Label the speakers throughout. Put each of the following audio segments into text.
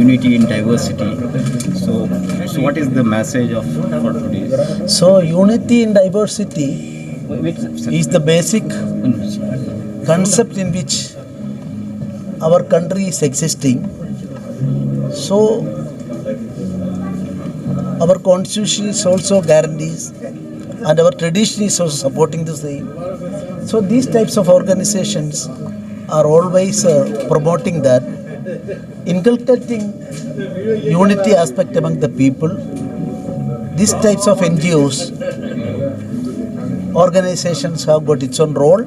Speaker 1: unity in diversity. So what is the message of for today?
Speaker 2: So unity in diversity is the basic concept in which our country is existing. So our constitution is also guarantees and our tradition is also supporting the same. So these types of organizations are always promoting that, inculcating unity aspect among the people. These types of NGOs, organizations have got its own role,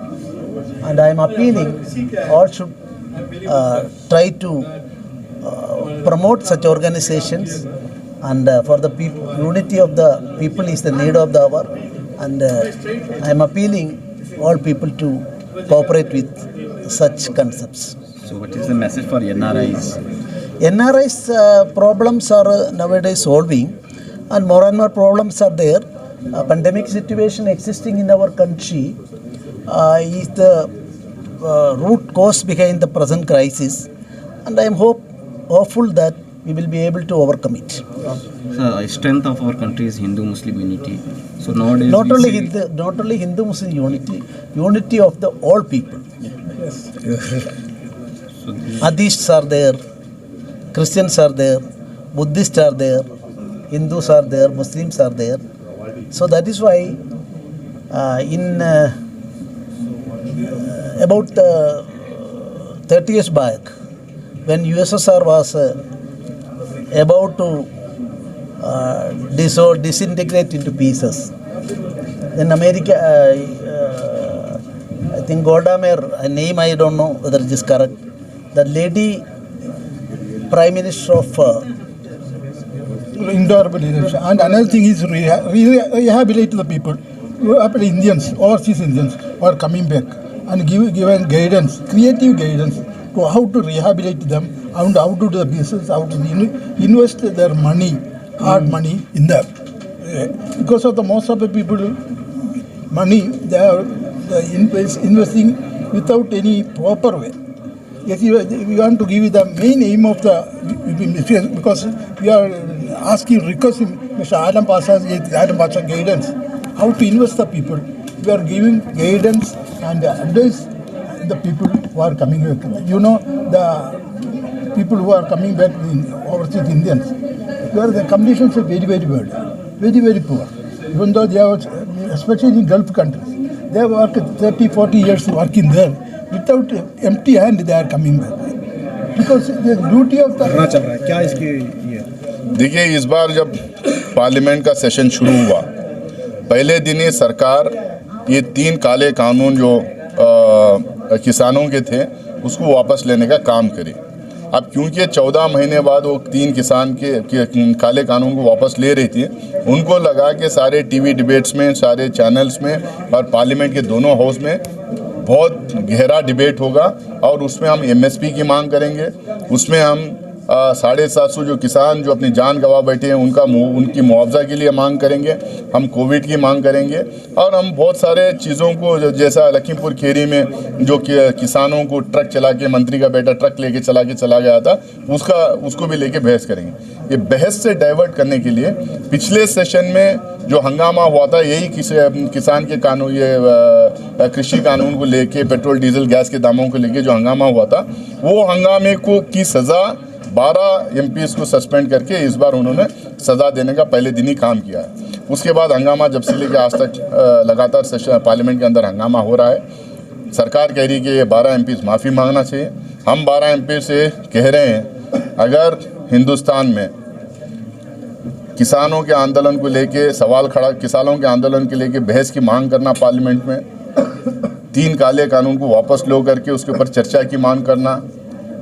Speaker 2: and I am appealing all should try to promote such organizations, and for the unity of the people is the need of the hour, and I am appealing all people to cooperate with such concepts.
Speaker 1: So what is the message for NRIs?
Speaker 2: NRIs problems are nowadays solving, and more problems are there. Pandemic situation existing in our country is the root cause behind the present crisis, and I am hopeful that we will be able to overcome it.
Speaker 1: The strength of our country is Hindu-Muslim unity. So nowadays
Speaker 2: not only Hindu-Muslim unity of the all people.
Speaker 1: Yes. So
Speaker 2: Adhists are there, Christians are there, Buddhists are there, Hindus are there, Muslims are there. So that is why in about 30 years back, when USSR was about to disintegrate into pieces, then America, I think Golda Meir, a name I don't know whether it is correct, the lady Prime Minister of
Speaker 3: Intolerable leadership. And another thing is rehabilitate the people. Indians, overseas Indians, who are coming back and given guidance, creative guidance to how to rehabilitate them and how to do the business, how to invest their money, hard money in that. Because of the most of the people, money they are investing without any proper way. Yes, we want to give you the main aim of the, because we are asking, requesting Mr. Adam Pasha guidance, how to invest the people. We are giving guidance and advice the people who are coming back. You know, the people who are coming back, overseas Indians, where the conditions are very, very bad, very, very poor. Even though they are, especially in Gulf countries, they have worked 30, 40 years working there. Without empty hand they are coming back, because the duty of the
Speaker 4: क्या इसकी देखिए, इस बार जब parliament का session शुरू हुआ, पहले दिन ही सरकार ये 3 काले कानून जो किसानों के थे उसको वापस लेने का काम करी। अब क्योंकि 14 महीने बाद वो 3 किसान के काले कानून को वापस ले रही थी, उनको लगा कि सारे टीवी डिबेट्स में, सारे चैनल्स में और पार्लियामेंट के दोनों हाउस में बहुत गहरा डिबेट होगा, और उसमें हम एमएसपी की मांग करेंगे, उसमें हम 750 जो किसान जो अपनी जान गंवा बैठे हैं उनकी मुआवजा के लिए मांग करेंगे, हम कोविड की मांग करेंगे, और हम बहुत सारे चीज़ों को जैसा लखीमपुर खीरी में जो किसानों को ट्रक चला के, मंत्री का बेटा ट्रक लेके चला गया था, उसको भी लेके बहस करेंगे। ये बहस से डाइवर्ट करने के लिए पिछले सेशन में जो हंगामा हुआ था, यही किसान के कानून, ये कृषि कानून को लेके, पेट्रोल डीजल गैस के दामों को लेके जो हंगामा हुआ था, वो हंगामे की सज़ा 12 एमपीज़ को सस्पेंड करके इस बार उन्होंने सज़ा देने का पहले दिन ही काम किया है। उसके बाद हंगामा जब से लेकर आज तक लगातार सेशन पार्लियामेंट के अंदर हंगामा हो रहा है। सरकार कह रही है कि ये 12 एमपीज़ माफ़ी मांगना चाहिए। हम 12 एमपी से कह रहे हैं, अगर हिंदुस्तान में किसानों के आंदोलन को लेके किसानों के आंदोलन के लेके बहस की मांग करना, पार्लियामेंट में 3 काले कानून को वापस लो करके उसके ऊपर चर्चा की मांग करना,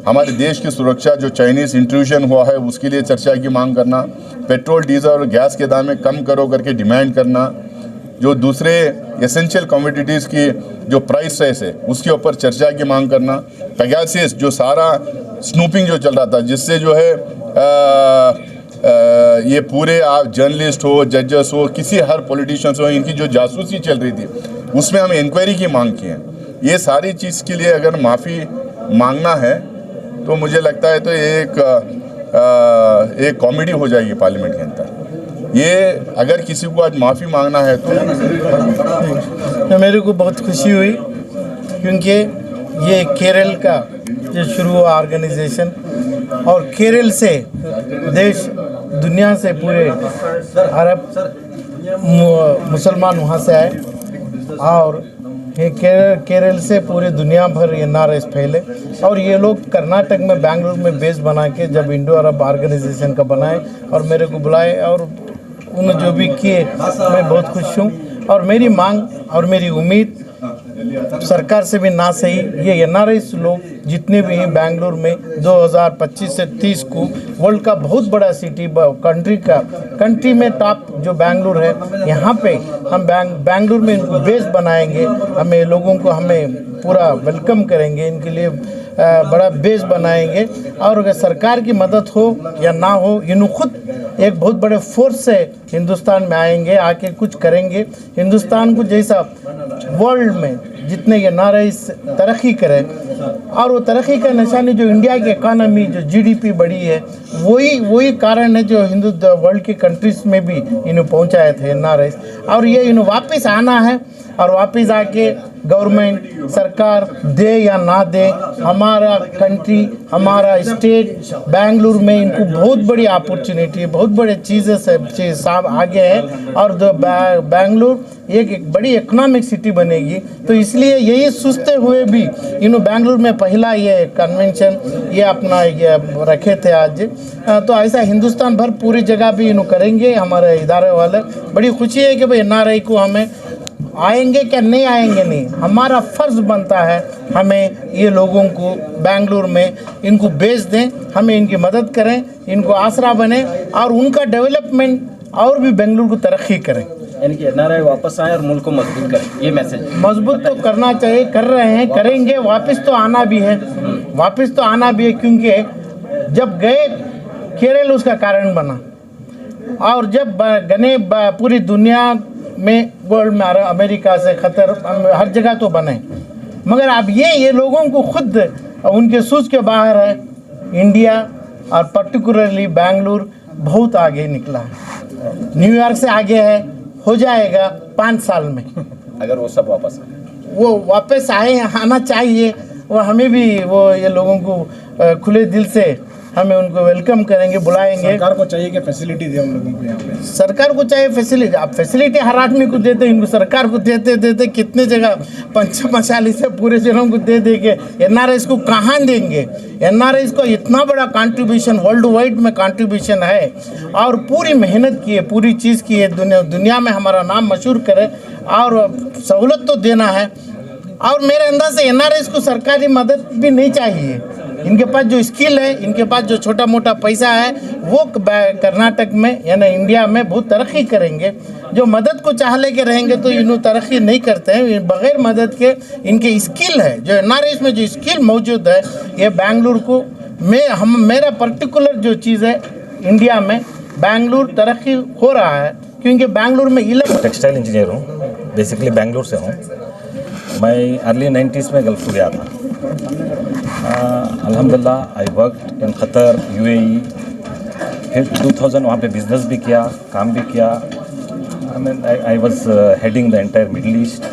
Speaker 4: हमारे देश की सुरक्षा जो चाइनीज़ इंट्रूजन हुआ है उसके लिए चर्चा की मांग करना, पेट्रोल डीजल और गैस के दाम कम करो करके डिमांड करना, जो दूसरे एसेंशियल कमोडिटीज़ की जो प्राइस है उसके ऊपर चर्चा की मांग करना, पेगासस जो सारा स्नूपिंग जो चल रहा था, जिससे जो है ये पूरे आप जर्नलिस्ट हो, जजेस हो, हर पॉलिटिशियंस हो, इनकी जो जासूसी चल रही थी उसमें हम इंक्वायरी की मांग की है। ये सारी चीज़ के लिए अगर माफ़ी मांगना है तो मुझे लगता है तो एक एक कॉमेडी हो जाएगी पार्लियामेंट के अंदर। ये अगर किसी को आज माफ़ी मांगना है तो
Speaker 5: मेरे को बहुत खुशी हुई, क्योंकि ये केरल का जो शुरू हुआ ऑर्गेनाइजेशन, और केरल से देश दुनिया से पूरे अरब मुसलमान वहाँ से आए, और ये केरल से पूरे दुनिया भर ये NRIs फैले। और ये लोग कर्नाटक में बेंगलुरु में बेस बना के जब इंडो अरब ऑर्गेनाइजेशन का बनाए और मेरे को बुलाए, और उन्होंने जो भी किए मैं बहुत खुश हूँ। और मेरी मांग और मेरी उम्मीद सरकार से भी ना सही, ये NRIs लोग जितने भी हैं बेंगलुरु में 2025 से 30 को वर्ल्ड का बहुत बड़ा सिटी कंट्री में टॉप जो बेंगलुरु है, यहाँ पे हम बेंगलुरु में इनको बेस बनाएंगे। हमें लोगों को हमें पूरा वेलकम करेंगे, इनके लिए बड़ा बेस बनाएंगे। और अगर सरकार की मदद हो या ना हो, इन्हों खुद एक बहुत बड़े फोर्स से हिंदुस्तान में आएंगे, आके कुछ करेंगे। हिंदुस्तान को जैसा वर्ल्ड में जितने ये NRIs तरक्की करें, और वो तरक्की का निशानी जो इंडिया की इकानमी जो GDP बढ़ी है, वही कारण है जो हिंदू वर्ल्ड के कंट्रीज में भी इन्हें पहुंचाए थे NRIs। और ये इन्हें वापस आना है, और वापस आके गवर्नमेंट सरकार दे या ना दे, हमारा कंट्री हमारा स्टेट बेंगलुरु में इनको बहुत बड़ी अपॉर्चुनिटी, बहुत बड़े चीज़ें सब आगे है। और बेंगलुरु एक बड़ी इकोनॉमिक सिटी बनेगी। तो इसलिए यही सोचते हुए भी इन्होंने बेंगलुरु में पहला ये कन्वेंशन ये अपना ये रखे थे आज। तो ऐसा हिंदुस्तान भर पूरी जगह भी इन्हों करेंगे हमारे इदारे वाले। बड़ी खुशी है कि भाई NRI को हमें आएंगे क्या नहीं आएंगे नहीं, हमारा फ़र्ज़ बनता है हमें ये लोगों को बेंगलुरु में इनको बेच दें, हमें इनकी मदद करें, इनको आसरा बने, और उनका डेवलपमेंट और भी बेंगलुरु को तरक्की करें।
Speaker 1: यानी कि NRI वापस आए और मुल्क को मजबूत करें, ये मैसेज
Speaker 5: मजबूत तो करना चाहिए, कर रहे हैं, करेंगे। वापस तो आना भी है, वापस तो आना भी है, क्योंकि जब गए केरल उसका कारण बना, और जब गने पूरी दुनिया में वर्ल्ड में अमेरिका से खतर हर जगह तो बने, मगर अब ये लोगों को खुद उनके सूझ के बाहर है। इंडिया और पर्टिकुलरली बेंगलुरु बहुत आगे निकला है, न्यूयॉर्क से आगे है, हो जाएगा 5 साल में।
Speaker 1: अगर वो सब
Speaker 5: वो वापस आना चाहिए। वो हमें भी ये लोगों को खुले दिल से हमें उनको वेलकम करेंगे, बुलाएंगे।
Speaker 6: सरकार को चाहिए कि फैसिलिटी दे हम लोगों को यहाँ पे।
Speaker 5: सरकार को चाहिए फैसिलिटी। अब फैसिलिटी हर आदमी को देते, इनको सरकार को देते कितने जगह पंचमशाली से पूरे जनों को दे के NRIs को कहाँ देंगे। NRIs को इतना बड़ा कंट्रीब्यूशन वर्ल्ड वाइड में कंट्रीब्यूशन है, और पूरी मेहनत की है, पूरी चीज़ की है, दुनिया में हमारा नाम मशहूर करे, और सहूलत तो देना है। और मेरे अंदाज से NRIs को सरकारी मदद भी नहीं चाहिए। इनके पास जो स्किल है, इनके पास जो छोटा मोटा पैसा है, वो कर्नाटक में यानी इंडिया में बहुत तरक्की करेंगे। जो मदद को चाह ले के रहेंगे तो इन्हों तरक्की नहीं करते हैं। बग़ैर मदद के इनके स्किल है, जो NRIs में जो स्किल मौजूद है, ये बेंगलुरु को मेरा पर्टिकुलर जो चीज़ है, इंडिया में बेंगलुरु तरक्की हो रहा है, क्योंकि बेंगलुरु में
Speaker 7: टेक्सटाइल इंजीनियर हूँ, बेसिकली बेंगलुरु से हूँ। मैं अर्ली 90s में गल्फ गया था। अल्हम्दुलिल्लाह आई वर्कड इन क़तर, UAE, फिर 2000 वहाँ पे बिज़नेस भी किया, काम भी किया। I was heading the entire Middle East.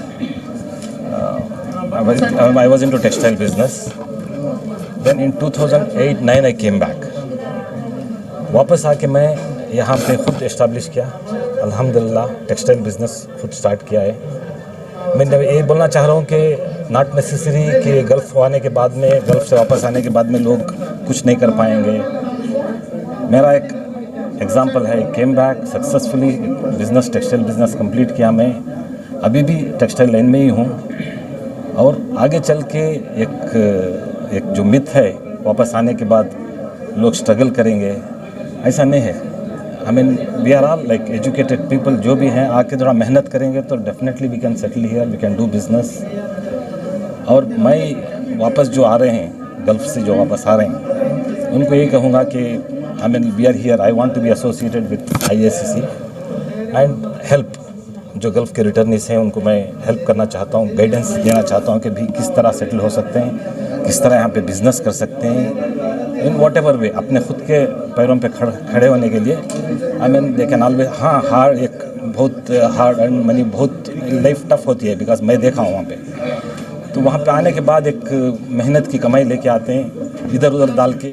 Speaker 7: I was into textile business. Then in 2008-9 I came back. वापस आके मैं यहाँ पे खुद इस्टेब्लिश किया, अल्हम्दुलिल्लाह टेक्सटाइल बिजनेस खुद स्टार्ट किया है। मैं ये बोलना चाह रहा हूँ कि नॉट नेसेसरी कि गल्फ़ आने के बाद में, गल्फ़ से वापस आने के बाद में लोग कुछ नहीं कर पाएंगे। मेरा एक एग्ज़ाम्पल है, came back successfully, business textile business complete किया। मैं अभी भी टेक्सटाइल लाइन में ही हूँ, और आगे चल के एक जो मिथ है वापस आने के बाद लोग स्ट्रगल करेंगे, ऐसा नहीं है। I mean we are all like educated people, जो भी हैं आके थोड़ा मेहनत करेंगे तो definitely we can settle here, we can do business. और मैं वापस जो आ रहे हैं गल्फ़ से, जो वापस आ रहे हैं, उनको ये कहूँगा कि I mean we are here, I want to be associated with IACC and help. जो गल्फ़ के रिटर्नीस हैं उनको मैं हेल्प करना चाहता हूँ, गाइडेंस देना चाहता हूँ कि भी किस तरह सेटल हो सकते हैं, किस तरह यहाँ पे बिज़नेस कर सकते हैं। इन वॉट एवर वे अपने खुद के पैरों पे खड़े होने के लिए I mean they can always, हाँ हार्ड, एक बहुत हार्ड अर्न मनी, बहुत लाइफ टफ होती है, बिकॉज मैं देखा हूँ वहाँ पे। तो वहाँ पे आने के बाद एक मेहनत की कमाई लेके आते हैं, इधर उधर डाल के।